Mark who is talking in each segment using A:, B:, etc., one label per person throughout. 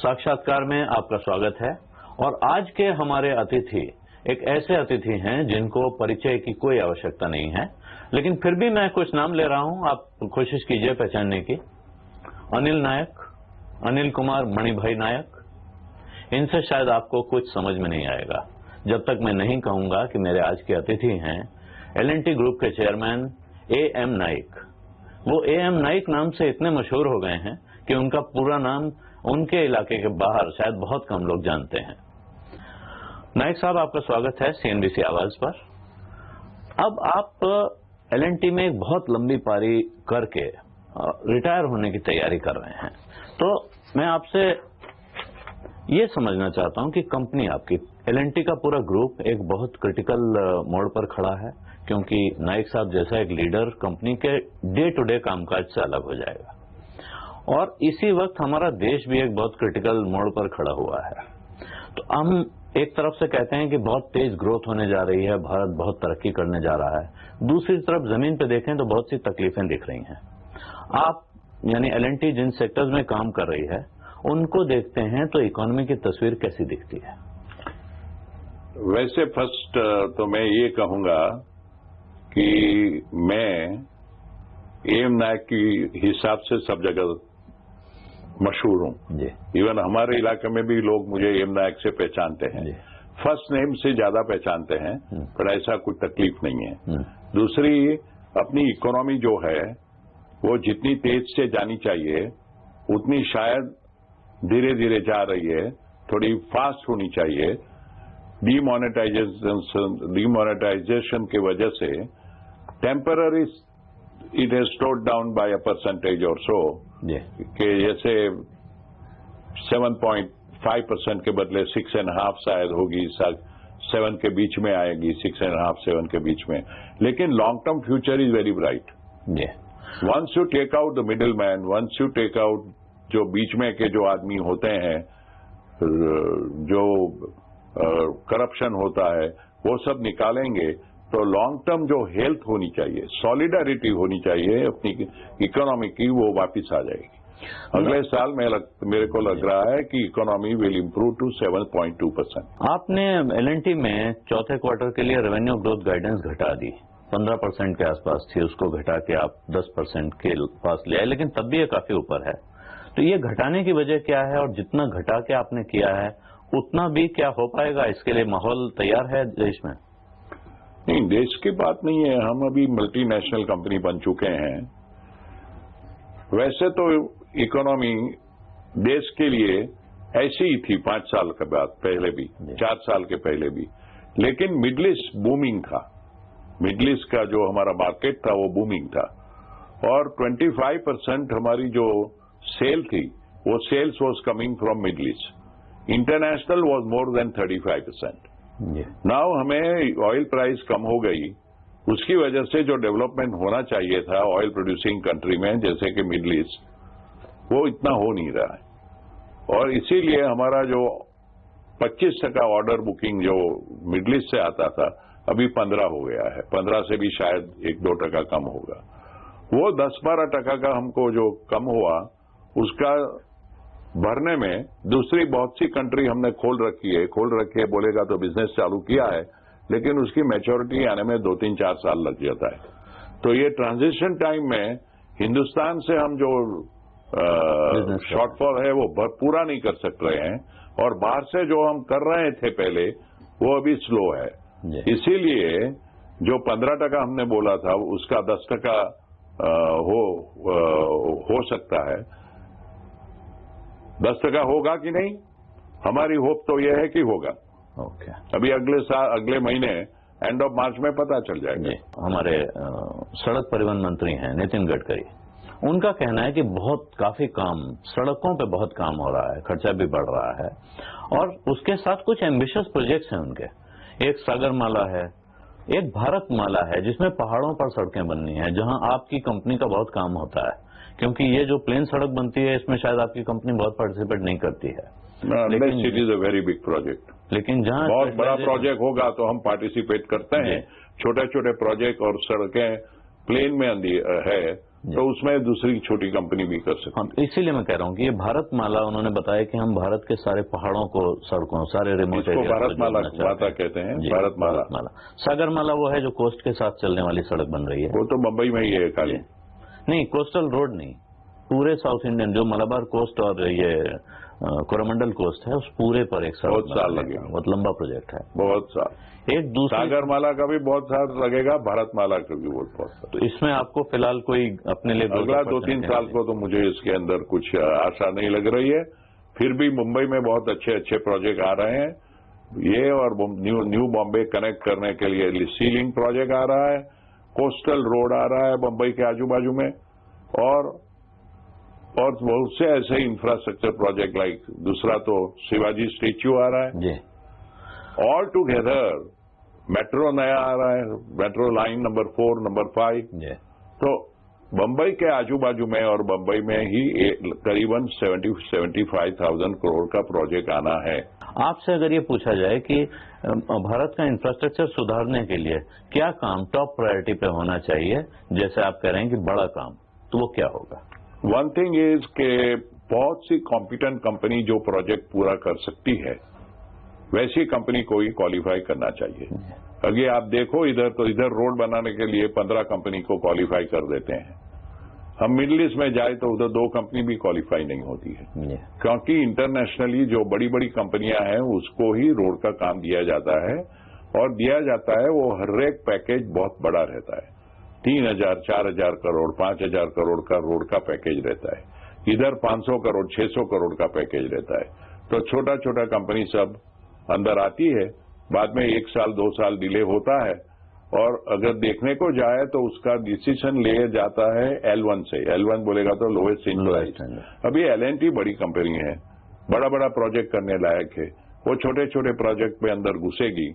A: साक्षात्कार में आपका स्वागत है। और आज के हमारे अतिथि एक ऐसे अतिथि हैं जिनको परिचय की कोई आवश्यकता नहीं है, लेकिन फिर भी मैं कुछ नाम ले रहा हूं, आप कोशिश कीजिए पहचानने की। अनिल नायक, अनिल कुमार मणिभाई नायक। इनसे शायद आपको कुछ समझ में नहीं आएगा जब तक मैं नहीं कहूंगा कि मेरे आज के अतिथि हैं L&T ग्रुप के चेयरमैन A.M. नाइक। वो A.M. नाइक नाम से इतने मशहूर हो गए हैं कि उनका पूरा नाम उनके इलाके के बाहर शायद बहुत कम लोग जानते हैं। नाइक साहब, आपका स्वागत है CNBC आवाज पर। अब आप L&T में एक बहुत लंबी पारी करके रिटायर होने की तैयारी कर रहे हैं, तो मैं आपसे ये समझना चाहता हूं कि कंपनी आपकी L&T का पूरा ग्रुप एक बहुत क्रिटिकल मोड़ पर खड़ा है, क्योंकि नाइक साहब जैसा एक लीडर कंपनी के डे टू डे कामकाज से अलग हो जाएगा। और इसी वक्त हमारा देश भी एक बहुत क्रिटिकल मोड़ पर खड़ा हुआ है। तो हम एक तरफ से कहते हैं कि बहुत तेज ग्रोथ होने जा रही है, भारत बहुत तरक्की करने जा रहा है, दूसरी तरफ जमीन पे देखें तो बहुत सी तकलीफें दिख रही हैं। आप यानी L&T जिन सेक्टर्स में काम कर रही है उनको देखते हैं तो इकोनॉमी की तस्वीर कैसी दिखती है?
B: वैसे फर्स्ट तो मैं ये कहूंगा कि मैं A.M. नायक की हिसाब से सब जगह मशहूर हूं। इवन हमारे इलाके में भी लोग मुझे A.M. नायक से पहचानते हैं, फर्स्ट नेम से ज्यादा पहचानते हैं, पर ऐसा कोई तकलीफ नहीं है। दूसरी, अपनी इकोनॉमी जो है वो जितनी तेज से जानी चाहिए उतनी शायद धीरे धीरे जा रही है, थोड़ी फास्ट होनी चाहिए। डिमोनेटाइजेशन की वजह से temporary it has slowed down by a percentage और सो, कि जैसे 7.5% के बदले 6.5 शायद होगी, 7 के बीच में आएगी, 6.5 7 के बीच में। लेकिन long term future is very bright. Once you take out the middle man, once you take out जो बीच में के जो आदमी होते हैं, जो करप्शन होता है, वो सब निकालेंगे तो लॉन्ग टर्म जो हेल्थ होनी चाहिए, सॉलिडारिटी होनी चाहिए अपनी इकोनॉमी की, वो वापस आ जाएगी। अगले साल मेरे को लग रहा है कि इकोनॉमी विल इंप्रूव टू 7.2%।
A: आपने L&T में चौथे क्वार्टर के लिए रेवेन्यू ग्रोथ गाइडेंस घटा दी, 15% के आसपास थी, उसको घटा के आप 10% के पास ले आए, लेकिन तब भी ये काफी ऊपर है। तो ये घटाने की वजह क्या है, और जितना घटा के आपने किया है उतना भी क्या हो पाएगा? इसके लिए माहौल तैयार है देश में?
B: नहीं, देश की बात नहीं है, हम अभी मल्टीनेशनल कंपनी बन चुके हैं। वैसे तो इकोनॉमी देश के लिए ऐसी ही थी 5 साल के बाद, पहले भी 4 साल के पहले भी, लेकिन मिडिल ईस्ट बूमिंग था। मिडिल ईस्ट का जो हमारा मार्केट था वो बूमिंग था, और 25% हमारी जो सेल थी वो sales was coming from middle east. International was more than 35%। Now हमें ऑयल प्राइस कम हो गई, उसकी वजह से जो डेवलपमेंट होना चाहिए था ऑयल प्रोड्यूसिंग कंट्री में, जैसे कि मिडिल ईस्ट, वो इतना हो नहीं रहा है। और इसीलिए हमारा जो 25% ऑर्डर बुकिंग जो मिडिल ईस्ट से आता था, अभी 15 हो गया है। 15 से भी शायद 1-2% कम होगा। वो 10-12% का हमको जो कम हुआ, उसका भरने में दूसरी बहुत सी कंट्री हमने खोल रखी है बोलेगा तो बिजनेस चालू किया है, लेकिन उसकी मैच्योरिटी आने में 2-3-4 साल लग जाता है। तो ये ट्रांजिशन टाइम में हिंदुस्तान से हम जो शॉर्टफॉल है वो पूरा नहीं कर सक रहे हैं, और बाहर से जो हम कर रहे थे पहले वो अभी स्लो है। इसीलिए जो 15% हमने बोला था उसका 10% हो सकता है। 10% होगा कि नहीं, हमारी होप तो यह है कि होगा। अभी अगले महीने एंड ऑफ मार्च में पता चल जाएगा।
A: हमारे सड़क परिवहन मंत्री हैं नितिन गडकरी, उनका कहना है कि काफी काम सड़कों पे बहुत काम हो रहा है, खर्चा भी बढ़ रहा है, और उसके साथ कुछ एम्बिशियस प्रोजेक्ट्स हैं उनके। एक सागरमाला है, एक भारतमाला है, जिसमें पहाड़ों पर सड़कें बननी है, जहां आपकी कंपनी का बहुत काम होता है, क्योंकि ये जो प्लेन सड़क बनती है इसमें शायद आपकी कंपनी बहुत पार्टिसिपेट नहीं करती है।
B: लेकिन it is a very big project.
A: लेकिन जहां
B: बहुत बड़ा प्रोजेक्ट होगा तो हम पार्टिसिपेट करते हैं। छोटे छोटे प्रोजेक्ट और सड़कें प्लेन में है तो उसमें दूसरी छोटी कंपनी भी कर सकती है।
A: इसीलिए मैं कह रहा हूँ कि ये भारतमाला, उन्होंने बताया कि हम भारत के सारे पहाड़ों को, सड़कों, सारे रिमोट एरिया को
B: भारतमाला कहते हैं। भारतमाला।
A: सागरमाला वो है जो कोस्ट के साथ चलने वाली सड़क बन रही है,
B: वो तो मुंबई में ही है खाली।
A: नहीं, कोस्टल रोड नहीं, पूरे साउथ इंडियन जो मलाबार कोस्ट और ये कोरोमंडल कोस्ट है, उस पूरे पर एक सड़क
B: बहुत साल लगेगा,
A: बहुत लंबा प्रोजेक्ट है,
B: बहुत साल।
A: एक दूसरा
B: सागरमाला का भी बहुत साल लगेगा, भारतमाला का भी बहुत साल।
A: तो इसमें आपको फिलहाल कोई अपने लिए
B: अगला 2-3 साल को तो मुझे इसके अंदर कुछ आशा नहीं लग रही है। फिर भी मुंबई में बहुत अच्छे अच्छे प्रोजेक्ट आ रहे हैं, ये और न्यू बॉम्बे कनेक्ट करने के लिए सी लिंक प्रोजेक्ट आ रहा है, कोस्टल रोड आ रहा है मुंबई के आजू बाजू में, और बहुत से ऐसे इंफ्रास्ट्रक्चर प्रोजेक्ट लाइक दूसरा तो शिवाजी स्टेच्यू आ रहा है। ऑल टुगेदर मेट्रो नया आ रहा है, मेट्रो लाइन नंबर 4, नंबर 5। तो मुंबई के आजू बाजू में और मुंबई में ही करीबन 70-75,000 करोड़ का प्रोजेक्ट आना है।
A: आपसे अगर ये पूछा जाए कि भारत का इंफ्रास्ट्रक्चर सुधारने के लिए क्या काम टॉप प्रायोरिटी पे होना चाहिए, जैसे आप कह रहे हैं कि बड़ा काम, तो वो क्या होगा?
B: वन थिंग इज के बहुत सी कॉम्पिटेंट कंपनी जो प्रोजेक्ट पूरा कर सकती है, वैसी कंपनी को ही क्वालिफाई करना चाहिए। अगर आप देखो इधर तो इधर रोड बनाने के लिए 15 कंपनी को क्वालिफाई कर देते हैं। हम मिडिल ईस्ट में जाए तो उधर 2 कंपनी भी क्वालिफाई नहीं होती है, क्योंकि इंटरनेशनली जो बड़ी बड़ी कंपनियां हैं उसको ही रोड का काम दिया जाता है, और दिया जाता है वो हर एक पैकेज बहुत बड़ा रहता है, 3,000, 4,000 करोड़, 5,000 करोड़ का रोड का पैकेज रहता है। इधर 500 करोड़, 600 करोड़ का पैकेज रहता है। तो छोटा छोटा कंपनी सब अंदर आती है, बाद में 1 साल 2 साल डिले होता है, और अगर देखने को जाए तो उसका डिसीजन ले जाता है L1 से। L1 बोलेगा तो लोएस्ट इंप्लाइज। अभी L&T बड़ी कंपनी है, बड़ा बड़ा प्रोजेक्ट करने लायक है, वो छोटे छोटे प्रोजेक्ट में अंदर घुसेगी,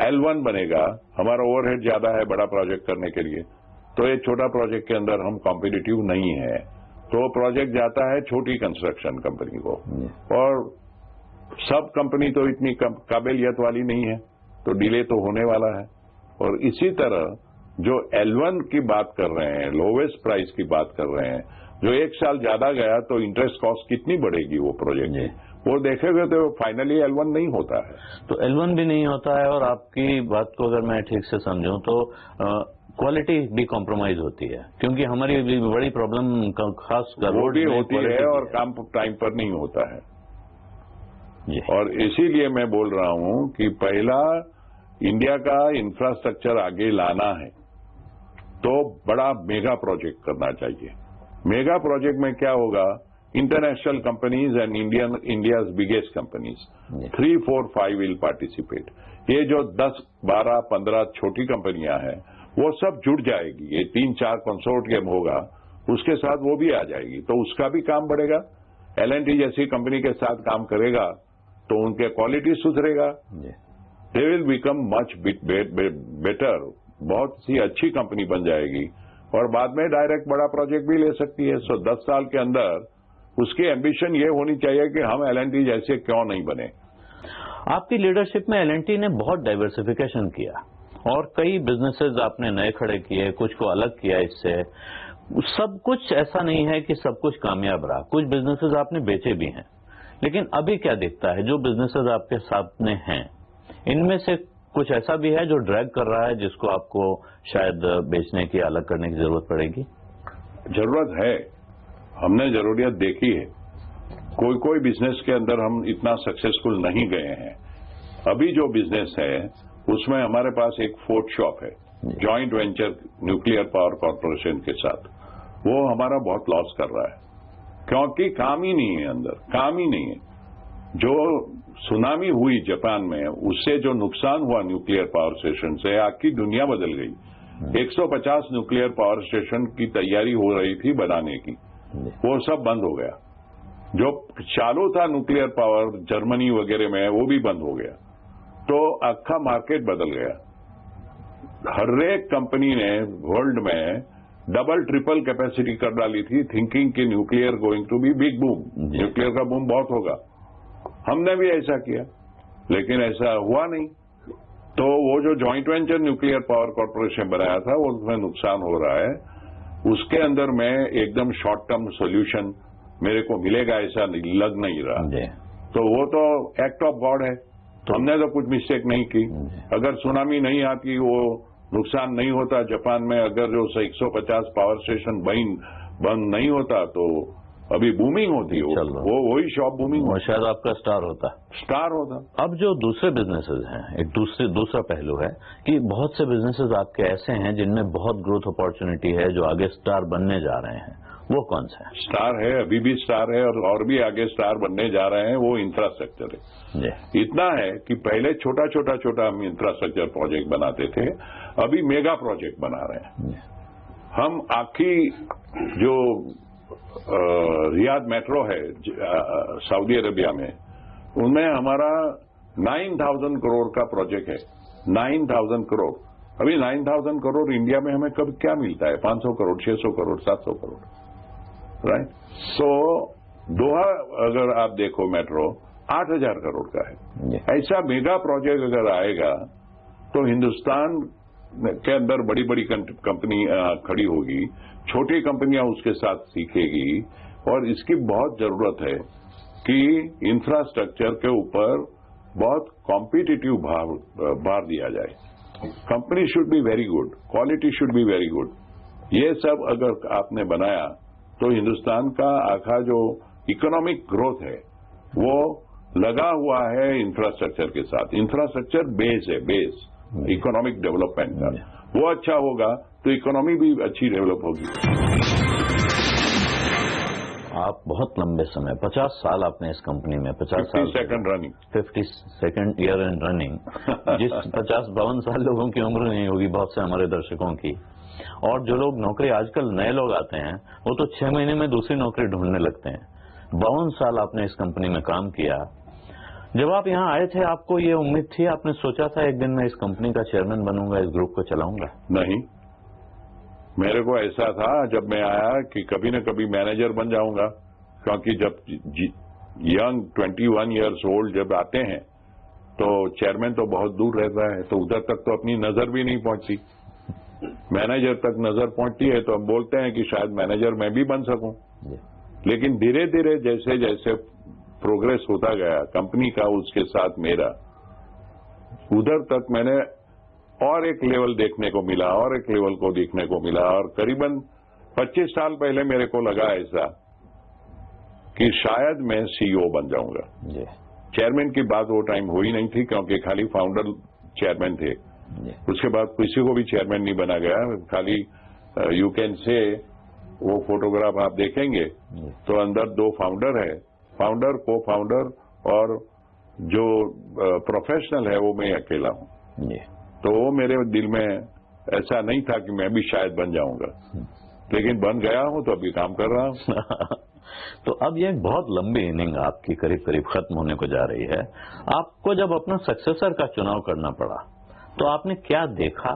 B: L1 बनेगा। हमारा ओवरहेड ज्यादा है बड़ा प्रोजेक्ट करने के लिए, तो ये छोटा प्रोजेक्ट के अंदर हम कॉम्पिटिटिव नहीं है, तो प्रोजेक्ट जाता है छोटी कंस्ट्रक्शन कंपनी को, और सब कंपनी तो इतनी काबिलियत वाली नहीं है, तो डिले तो होने वाला है। और इसी तरह जो L1 की बात कर रहे हैं, लोवेस्ट प्राइस की बात कर रहे हैं, जो 1 साल ज्यादा गया तो इंटरेस्ट कॉस्ट कितनी बढ़ेगी वो प्रोजेक्ट, वो देखेंगे तो फाइनली L1 नहीं होता है।
A: तो L1 भी नहीं होता है, और आपकी बात को अगर मैं ठीक से समझूं तो क्वालिटी भी कॉम्प्रोमाइज होती है, क्योंकि हमारी बड़ी प्रॉब्लम खास
B: वो भी होती है, और काम टाइम पर नहीं होता है। और इसीलिए मैं बोल रहा हूं कि पहला इंडिया का इंफ्रास्ट्रक्चर आगे लाना है तो बड़ा मेगा प्रोजेक्ट करना चाहिए। मेगा प्रोजेक्ट में क्या होगा, international companies and India's biggest companies 3, 4, 5 will participate. ये जो 10, 12, 15 छोटी कंपनियां हैं वो सब जुड़ जाएगी, ये 3-4 कंसोर्टियम होगा, उसके साथ वो भी आ जाएगी, तो उसका भी काम बढ़ेगा। L&T जैसी कंपनी के साथ काम करेगा तो उनके क्वालिटी सुधरेगा, they will become much better, बहुत सी अच्छी कंपनी बन जाएगी, और बाद में डायरेक्ट बड़ा प्रोजेक्ट भी ले सकती है। सो 10 साल के अंदर उसकी एम्बिशन ये होनी चाहिए कि हम L&T जैसे क्यों नहीं बने।
A: आपकी लीडरशिप में L&T ने बहुत डाइवर्सिफिकेशन किया, और कई बिजनेसेस आपने नए खड़े किए, कुछ को अलग किया। इससे सब कुछ ऐसा नहीं है कि सब कुछ कामयाब रहा, कुछ बिजनेसेस आपने बेचे भी हैं, लेकिन अभी क्या दिखता है, जो बिजनेसेस आपके सामने हैं इनमें से कुछ ऐसा भी है जो ड्रैग कर रहा है, जिसको आपको शायद बेचने की, अलग करने की जरूरत पड़ेगी?
B: जरूरत है, हमने जरूरियत देखी है। कोई बिजनेस के अंदर हम इतना सक्सेसफुल नहीं गए हैं। अभी जो बिजनेस है उसमें हमारे पास एक फोर्थ शॉप है, joint venture nuclear power corporation के साथ, वो हमारा बहुत लॉस कर रहा है, क्योंकि काम ही नहीं है, अंदर काम ही नहीं है। जो सुनामी हुई जापान में, उससे जो नुकसान हुआ न्यूक्लियर पावर स्टेशन से, आखिर दुनिया बदल गई। 150 न्यूक्लियर पावर स्टेशन की तैयारी हो रही थी बनाने की, वो सब बंद हो गया। जो चालू था न्यूक्लियर पावर जर्मनी वगैरह में, वो भी बंद हो गया, तो आखा मार्केट बदल गया। हर एक कंपनी ने वर्ल्ड में डबल ट्रिपल कैपेसिटी कर डाली थी, थिंकिंग कि nuclear going to be big boom, nuclear का बूम बहुत होगा। हमने भी ऐसा किया, लेकिन ऐसा हुआ नहीं। तो वो जो joint venture nuclear power corporation बनाया था, वो उसमें नुकसान हो रहा है। उसके अंदर मैं एकदम शॉर्ट टर्म सोल्यूशन मेरे को मिलेगा ऐसा लग नहीं रहा। तो वो तो एक्ट ऑफ गॉड है, तो हमने तो कुछ मिस्टेक नहीं की। अगर सुनामी नहीं आती, वो नुकसान नहीं होता जापान में, अगर जो 150 पावर स्टेशन बंद नहीं होता तो अभी बूमिंग होती, वो वही शॉप बूमिंग
A: और शायद आपका स्टार होता। अब जो दूसरे बिजनेसेस हैं, एक दूसरा पहलू है कि बहुत से बिजनेसेस आपके ऐसे हैं जिनमें बहुत ग्रोथ अपॉर्चुनिटी है, जो आगे स्टार बनने जा रहे हैं, वो कौन सा है?
B: स्टार है, अभी भी स्टार है और भी आगे स्टार बनने जा रहे हैं। वो इंफ्रास्ट्रक्चर है। इतना है कि पहले छोटा हम इंफ्रास्ट्रक्चर प्रोजेक्ट बनाते थे, अभी मेगा प्रोजेक्ट बना रहे हैं हम। आखी जो रियाद मेट्रो है सऊदी अरेबिया में, उनमें हमारा 9,000 करोड़ का प्रोजेक्ट है। 9,000 करोड़। अभी 9,000 करोड़ इंडिया में हमें कब क्या मिलता है? 500 करोड़, 600 करोड़, 700 करोड़, राइट? तो दोहा अगर आप देखो मेट्रो 8,000 करोड़ का है। ऐसा मेगा प्रोजेक्ट अगर आएगा तो हिंदुस्तान के अंदर बड़ी बड़ी कंपनी खड़ी होगी, छोटी कंपनियां उसके साथ सीखेगी, और इसकी बहुत जरूरत है कि इंफ्रास्ट्रक्चर के ऊपर बहुत कॉम्पिटिटिव भार दिया जाए। Company should be very good, quality should be very good. ये सब अगर आपने बनाया तो हिंदुस्तान का आखा जो इकोनॉमिक ग्रोथ है वो लगा हुआ है इंफ्रास्ट्रक्चर के साथ। इंफ्रास्ट्रक्चर बेस है, बेस इकोनॉमिक डेवलपमेंट का। वो अच्छा होगा तो इकोनॉमी भी अच्छी डेवलप होगी।
A: आप बहुत लंबे समय 50 साल आपने इस कंपनी में 50 साल 52nd ईयर एंड रनिंग जिस 52 साल लोगों की उम्र नहीं होगी बहुत से हमारे दर्शकों की। और जो लोग नौकरी आजकल नए लोग आते हैं वो तो 6 महीने में दूसरी नौकरी ढूंढने लगते हैं। 52 साल आपने इस कंपनी में काम किया। जब आप यहाँ आए थे आपको ये उम्मीद थी, आपने सोचा था एक दिन मैं इस कंपनी का चेयरमैन बनूंगा, इस ग्रुप को चलाऊंगा?
B: नहीं, मेरे को ऐसा था जब मैं आया कि कभी न कभी मैनेजर बन जाऊंगा, क्योंकि जब यंग 21 इयर्स ओल्ड जब आते हैं तो चेयरमैन तो बहुत दूर रहता है, तो उधर तक तो अपनी नजर भी नहीं पहुंचती। मैनेजर तक नजर पहुंचती है तो हम बोलते हैं कि शायद मैनेजर मैं भी बन सकूं। लेकिन धीरे धीरे जैसे जैसे प्रोग्रेस होता गया कंपनी का, उसके साथ मेरा, उधर तक मैंने और एक लेवल देखने को मिला, और एक लेवल को देखने को मिला। और करीबन 25 साल पहले मेरे को लगा ऐसा कि शायद मैं सीईओ बन जाऊंगा। चेयरमैन की बात वो टाइम हुई नहीं थी, क्योंकि खाली फाउंडर चेयरमैन थे। उसके बाद किसी को भी चेयरमैन नहीं बना गया। खाली यू कैन से वो फोटोग्राफ आप देखेंगे तो अंदर 2 फाउंडर है, फाउंडर, को फाउंडर, और जो प्रोफेशनल है वो मैं अकेला हूं। तो वो मेरे दिल में ऐसा नहीं था कि मैं भी शायद बन जाऊंगा, लेकिन बन गया हूं तो अभी काम कर रहा हूं।
A: तो अब ये एक बहुत लंबी इनिंग आपकी करीब करीब खत्म होने को जा रही है। आपको जब अपना सक्सेसर का चुनाव करना पड़ा तो आपने क्या देखा?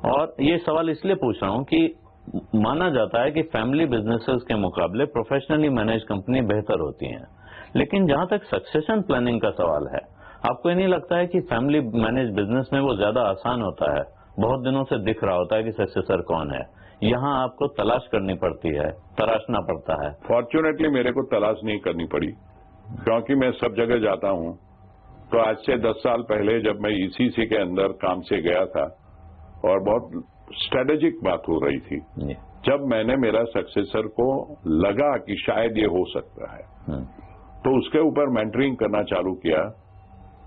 A: और ये सवाल इसलिए पूछ रहा हूं कि माना जाता है कि फैमिली बिजनेसेस के मुकाबले प्रोफेशनली मैनेज कंपनी बेहतर होती हैं, लेकिन जहां तक सक्सेशन प्लानिंग का सवाल है, आपको ये नहीं लगता है कि फैमिली मैनेज बिजनेस में वो ज्यादा आसान होता है? बहुत दिनों से दिख रहा होता है कि सक्सेसर कौन है, यहाँ आपको तलाश करनी पड़ती है, तराशना पड़ता है।
B: फॉर्चुनेटली मेरे को तलाश नहीं करनी पड़ी, क्योंकि मैं सब जगह जाता हूं। तो आज से 10 साल पहले जब मैं ईसीसी के अंदर काम से गया था और बहुत स्ट्रेटेजिक बात हो रही थी, जब मैंने मेरा सक्सेसर को लगा कि शायद ये हो सकता है, तो उसके ऊपर मेंटरिंग करना चालू किया,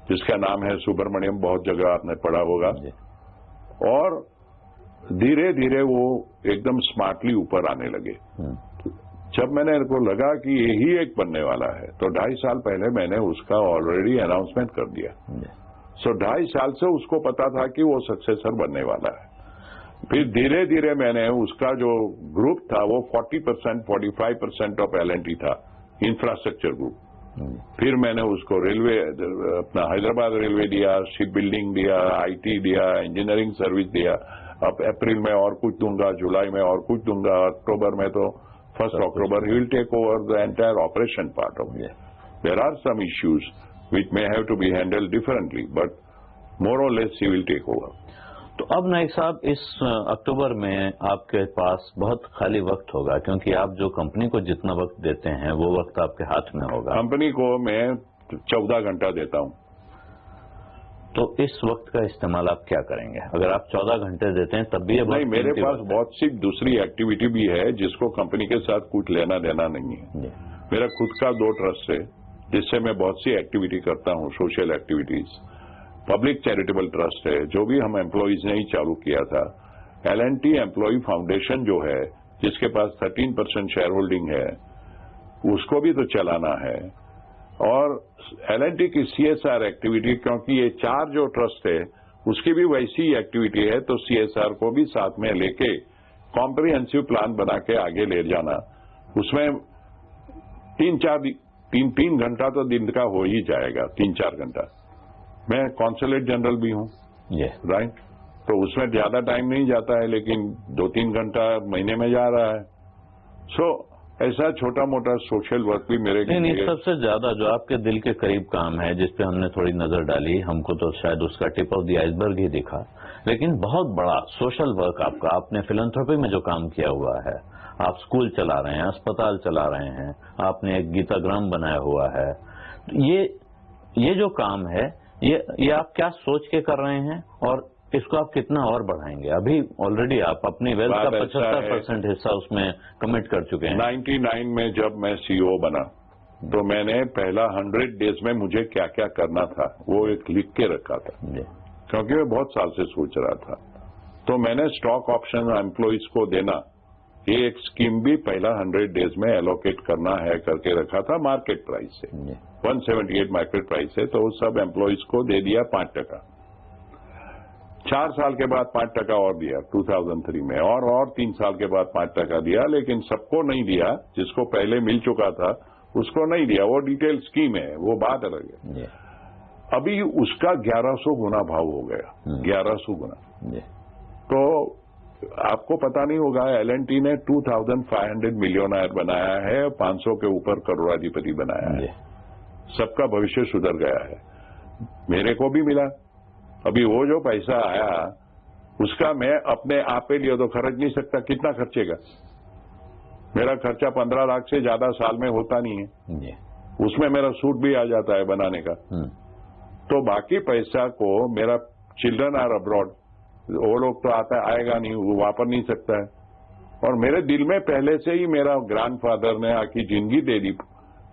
B: जिसका नाम है सुब्रमण्यम, बहुत जगह आपने पढ़ा होगा। और धीरे धीरे वो एकदम स्मार्टली ऊपर आने लगे। जब मैंने को लगा कि यही एक बनने वाला है, तो 2.5 साल पहले मैंने उसका ऑलरेडी अनाउंसमेंट कर दिया। सो 2.5 साल से उसको पता था कि वो सक्सेसर बनने वाला है। फिर धीरे धीरे मैंने उसका जो ग्रुप था वो 40% 45% ऑफ L&T था, इंफ्रास्ट्रक्चर ग्रुप। फिर मैंने उसको रेलवे, अपना हैदराबाद रेलवे दिया, शिप बिल्डिंग दिया, IT दिया, इंजीनियरिंग सर्विस दिया। अब अप्रैल में और कुछ दूंगा, जुलाई में और कुछ दूंगा, अक्टूबर में तो 1st October he will take over the entire operation part of it. There are some issues which may have to be handled differently, but more or less he will take over.
A: तो अब नाइक साहब, इस अक्टूबर में आपके पास बहुत खाली वक्त होगा, क्योंकि आप जो कंपनी को जितना वक्त देते हैं वो वक्त आपके हाथ में होगा।
B: कंपनी को मैं 14 घंटा देता हूं।
A: तो इस वक्त का इस्तेमाल आप क्या करेंगे? अगर आप 14 घंटे देते हैं तब भी ये
B: नहीं, मेरे पास बहुत सी दूसरी एक्टिविटी भी है जिसको कंपनी के साथ कुछ लेना देना नहीं है। मेरा खुद का 2 ट्रस्ट है जिससे मैं बहुत सी एक्टिविटी करता हूं, social activities. Public charitable trust है जो भी हम एम्प्लॉइज ने ही चालू किया था। L&T एम्प्लॉय फाउंडेशन जो है जिसके पास 13% शेयर होल्डिंग है, उसको भी तो चलाना है। और L&T की CSR एक्टिविटी, क्योंकि ये 4 जो ट्रस्ट है उसकी भी वैसी एक्टिविटी है, तो CSR को भी साथ में लेके कॉम्प्रिहेंसिव प्लान बना के आगे ले जाना। उसमें 3 घंटा तो दिन का हो ही जाएगा, 3-4 घंटा। मैं कॉन्सुलेट जनरल भी हूं, राइट, तो उसमें ज्यादा टाइम नहीं जाता है, लेकिन 2-3 घंटा महीने में जा रहा है। सो ऐसा छोटा मोटा सोशल वर्क भी मेरे
A: नहीं, सबसे ज्यादा जो आपके दिल के करीब काम है, जिस पे हमने थोड़ी नजर डाली, हमको तो शायद उसका टिप ऑफ द आइसबर्ग ही दिखा, लेकिन बहुत बड़ा सोशल वर्क आपका, आपने फिलैंथ्रोपी में जो काम किया हुआ है, आप स्कूल चला रहे हैं, अस्पताल चला रहे हैं, आपने एक गीताग्राम बनाया हुआ है। ये जो काम है, ये आप क्या सोच के कर रहे हैं और इसको आप कितना और बढ़ाएंगे? अभी ऑलरेडी आप अपनी वेल्थ का 75% हिस्सा उसमें कमिट कर चुके हैं।
B: 99 में जब मैं CEO बना तो मैंने पहला 100 डेज में मुझे क्या क्या करना था वो एक लिख के रखा था, क्योंकि मैं बहुत साल से सोच रहा था। तो मैंने स्टॉक ऑप्शन एम्प्लॉइज को देना, ये एक स्कीम भी पहला 100 डेज में एलोकेट करना है करके रखा था। मार्केट प्राइस से 178 मार्केट प्राइस है, तो सब एम्प्लॉइज को दे दिया 5%। 4 साल के बाद 5% और दिया 2003 में, और 3 साल के बाद 5% दिया, लेकिन सबको नहीं दिया। जिसको पहले मिल चुका था उसको नहीं दिया। वो डिटेल स्कीम है, वो बात अलग है। अभी उसका 1100 गुना भाव हो गया, 1100 गुना। तो आपको पता नहीं होगा, L&T ने 2500 मिलियनर बनाया है, 500 के ऊपर करोड़ाधिपति बनाया है। सबका भविष्य सुधर गया है। मेरे को भी मिला। अभी वो जो पैसा आया उसका मैं अपने आप पे लिए तो खर्च नहीं सकता। कितना खर्चेगा? मेरा खर्चा 15 लाख से ज्यादा साल में होता नहीं है। उसमें मेरा सूट भी आ जाता है बनाने का। तो बाकी पैसा को मेरा चिल्ड्रन आर अब्रॉड, वो लोग तो आएगा नहीं, वो वापर नहीं सकता है। और मेरे दिल में पहले से ही मेरा ग्रैंडफादर ने आकी जिंदगी दे दी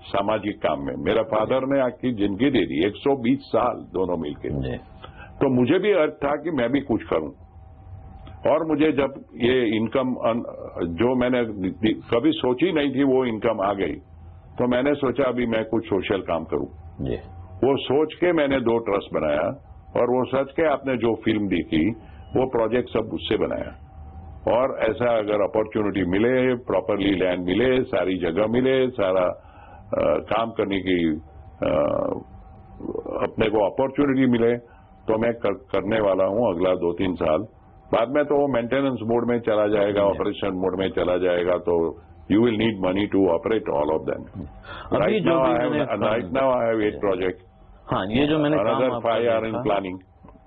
B: सामाजिक काम में। मेरा फादर ने आकी जिंदगी दे दी, 120 साल दोनों मिलकर। तो मुझे भी अर्थ था कि मैं भी कुछ करूं। और मुझे जब ये इनकम जो मैंने कभी सोची नहीं थी वो इनकम आ गई, तो मैंने सोचा अभी मैं कुछ सोशल काम करूं। वो सोच के मैंने 2 ट्रस्ट बनाया, और वो सोच के आपने जो फिल्म देखी वो प्रोजेक्ट सब उससे बनाया। और ऐसा अगर अपॉर्चुनिटी मिले, प्रॉपरली लैंड मिले, सारी जगह मिले, सारा काम करने की अपने को अपॉर्चुनिटी मिले, तो मैं करने वाला हूं अगला 2-3 साल। बाद में तो वो मेंटेनेंस मोड में चला जाएगा, ऑपरेशन मोड में चला जाएगा, तो you will need money to operate all of them. Right now I have 8 project.
A: हाँ, ये जो मैंने
B: अनदर 5 आर इन प्लानिंग।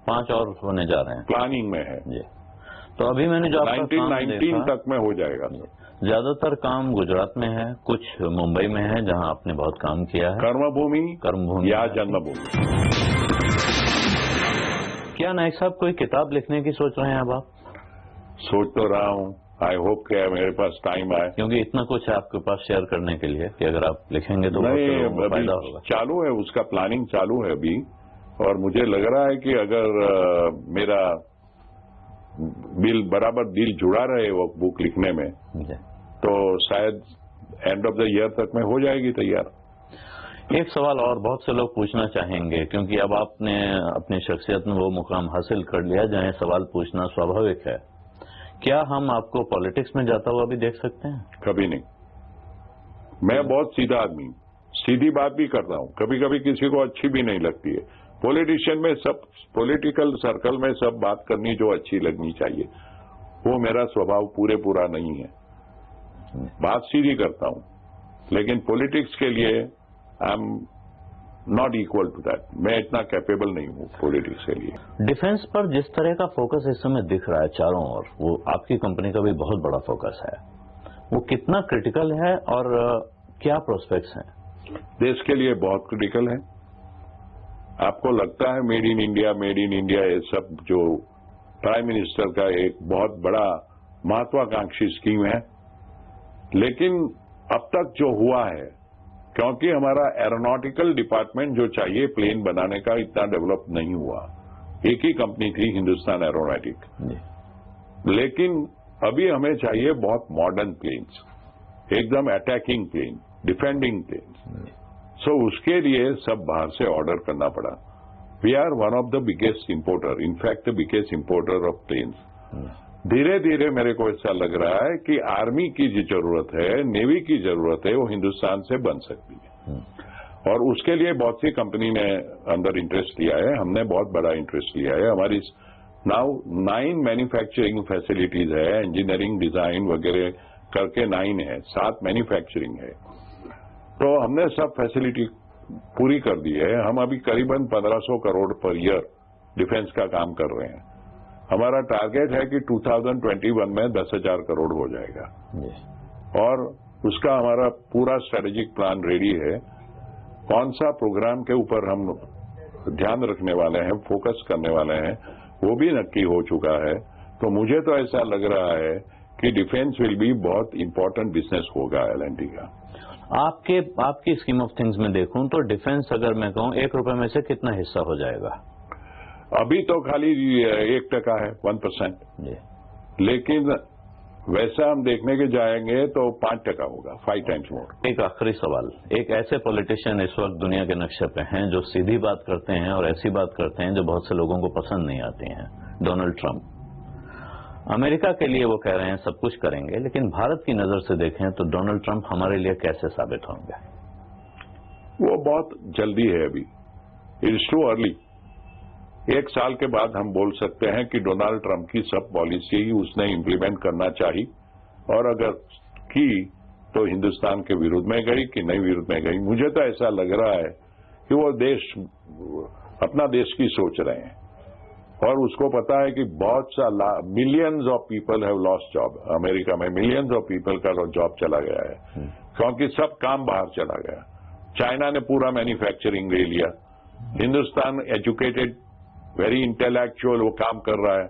A: 5 और होने जा रहे हैं,
B: प्लानिंग में है।
A: तो अभी मैंने जो
B: 1919 तक में हो जाएगा।
A: ज्यादातर काम गुजरात में है, कुछ मुंबई में है जहां आपने बहुत काम किया है।
B: कर्मभूमि या जन्मभूमि।
A: क्या नाइक साहब कोई किताब लिखने की सोच रहे हैं अब आप?
B: सोच तो रहा हूं। आई होप कि मेरे पास टाइम आए,
A: क्योंकि इतना कुछ है आपके पास शेयर करने के लिए कि अगर आप लिखेंगे तो बहुत फायदा होगा।
B: चालू है, उसका प्लानिंग चालू है अभी। और मुझे लग रहा है कि अगर मेरा बराबर दिल जुड़ा रहे वो बुक लिखने में, तो शायद एंड ऑफ द ईयर तक में हो जाएगी तैयार।
A: एक सवाल और बहुत से लोग पूछना चाहेंगे, क्योंकि अब आपने अपनी शख्सियत में वो मुकाम हासिल कर लिया जहां सवाल पूछना स्वाभाविक है। क्या हम आपको पॉलिटिक्स में जाता हुआ भी देख सकते हैं?
B: कभी नहीं। मैं बहुत सीधा आदमी, सीधी बात भी करता हूं, कभी कभी किसी को अच्छी भी नहीं लगती है। पॉलिटिशियन में सब, पॉलिटिकल सर्कल में सब बात करनी जो अच्छी लगनी चाहिए, वो मेरा स्वभाव पूरा नहीं है। बात सीधी करता हूं, लेकिन पॉलिटिक्स के लिए I am not equal to that. मैं इतना कैपेबल नहीं हूँ पॉलिटिक्स के लिए।
A: डिफेंस पर जिस तरह का फोकस इस समय दिख रहा है चारों ओर, वो आपकी कंपनी का भी बहुत बड़ा फोकस है, वो कितना क्रिटिकल है और क्या प्रोस्पेक्ट्स हैं?
B: देश के लिए बहुत क्रिटिकल है। आपको लगता है मेड इन इंडिया ये सब जो प्राइम मिनिस्टर का एक बहुत बड़ा महत्वाकांक्षी स्कीम है, लेकिन अब तक जो हुआ है, क्योंकि हमारा एरोनॉटिकल डिपार्टमेंट जो चाहिए प्लेन बनाने का इतना डेवलप नहीं हुआ। एक ही कंपनी थी, हिंदुस्तान एरोनॉटिक, लेकिन अभी हमें चाहिए बहुत मॉडर्न प्लेन्स, एकदम attacking plane, defending plane. So उसके लिए सब बाहर से ऑर्डर करना पड़ा। We are one of the biggest importer, in fact the biggest importer of planes. धीरे धीरे मेरे को ऐसा लग रहा है कि आर्मी की जो जरूरत है, नेवी की जरूरत है, वो हिंदुस्तान से बन सकती है। और उसके लिए बहुत सी कंपनी ने अंदर इंटरेस्ट लिया है, हमने बहुत बड़ा इंटरेस्ट लिया है। हमारी नाउ 9 मैन्युफैक्चरिंग फैसिलिटीज है, इंजीनियरिंग डिजाइन वगैरह करके 9 है, 7 मैन्युफैक्चरिंग है। तो हमने सब फैसिलिटी पूरी कर दी है। हम अभी करीबन 1500 करोड़ पर ईयर डिफेंस का काम कर रहे हैं। हमारा टारगेट है कि 2021 में 10,000 करोड़ हो जाएगा। और उसका हमारा पूरा स्ट्रेटेजिक प्लान रेडी है। कौन सा प्रोग्राम के ऊपर हम ध्यान रखने वाले हैं, फोकस करने वाले हैं, वो भी नक्की हो चुका है। तो मुझे तो ऐसा लग रहा है कि डिफेंस विल बी बहुत इंपॉर्टेंट बिजनेस होगा L&T का।
A: आपकी स्कीम ऑफ थिंग्स में देखूं तो डिफेंस, अगर मैं कहूं, ₹1 में से कितना हिस्सा हो जाएगा?
B: अभी तो खाली 1% है, 1%। लेकिन वैसा हम देखने के जाएंगे तो 5% होगा, 5 टाइम्स मोर।
A: एक आखिरी सवाल, एक ऐसे पॉलिटिशियन इस वक्त दुनिया के नक्शे पे हैं जो सीधी बात करते हैं और ऐसी बात करते हैं जो बहुत से लोगों को पसंद नहीं आती हैं, डोनाल्ड ट्रंप। अमेरिका के लिए वो कह रहे हैं सब कुछ करेंगे, लेकिन भारत की नजर से देखें तो डोनाल्ड ट्रंप हमारे लिए कैसे साबित होंगे?
B: वो बहुत जल्दी है अभी, इट इज टू अर्ली। 1 साल के बाद हम बोल सकते हैं कि डोनाल्ड ट्रंप की सब पॉलिसी उसने इम्प्लीमेंट करना चाहिए, और अगर की तो हिंदुस्तान के विरुद्ध में गई कि नहीं विरुद्ध में गई। मुझे तो ऐसा लग रहा है कि वो अपना देश की सोच रहे हैं, और उसको पता है कि बहुत सा millions of people have lost job. America में मिलियंस ऑफ पीपल का जॉब चला गया है, क्योंकि सब काम बाहर चला गया। चाइना ने पूरा मैन्युफैक्चरिंग ले लिया। हिंदुस्तान एजुकेटेड, वेरी इंटेलेक्चुअल वो काम कर रहा है,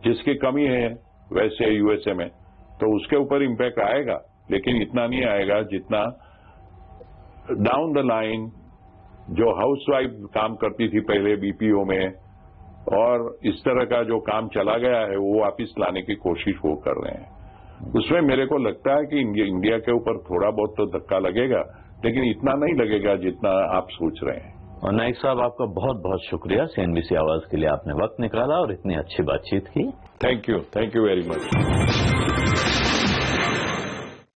B: जिसकी कमी है वैसे यूएसए में, तो उसके ऊपर इम्पैक्ट आएगा, लेकिन इतना नहीं आएगा जितना डाउन द लाइन जो हाउसवाइफ काम करती थी पहले बीपीओ में, और इस तरह का जो काम चला गया है वो वापिस लाने की कोशिश वो कर रहे हैं। उसमें मेरे को लगता है कि इंडिया के ऊपर थोड़ा बहुत तो धक्का लगेगा, लेकिन इतना नहीं लगेगा जितना आप सोच रहे हैं।
A: और नाइक साहब, आपका बहुत बहुत शुक्रिया CNBC आवाज के लिए, आपने वक्त निकाला और इतनी अच्छी बातचीत की।
B: Thank you very much.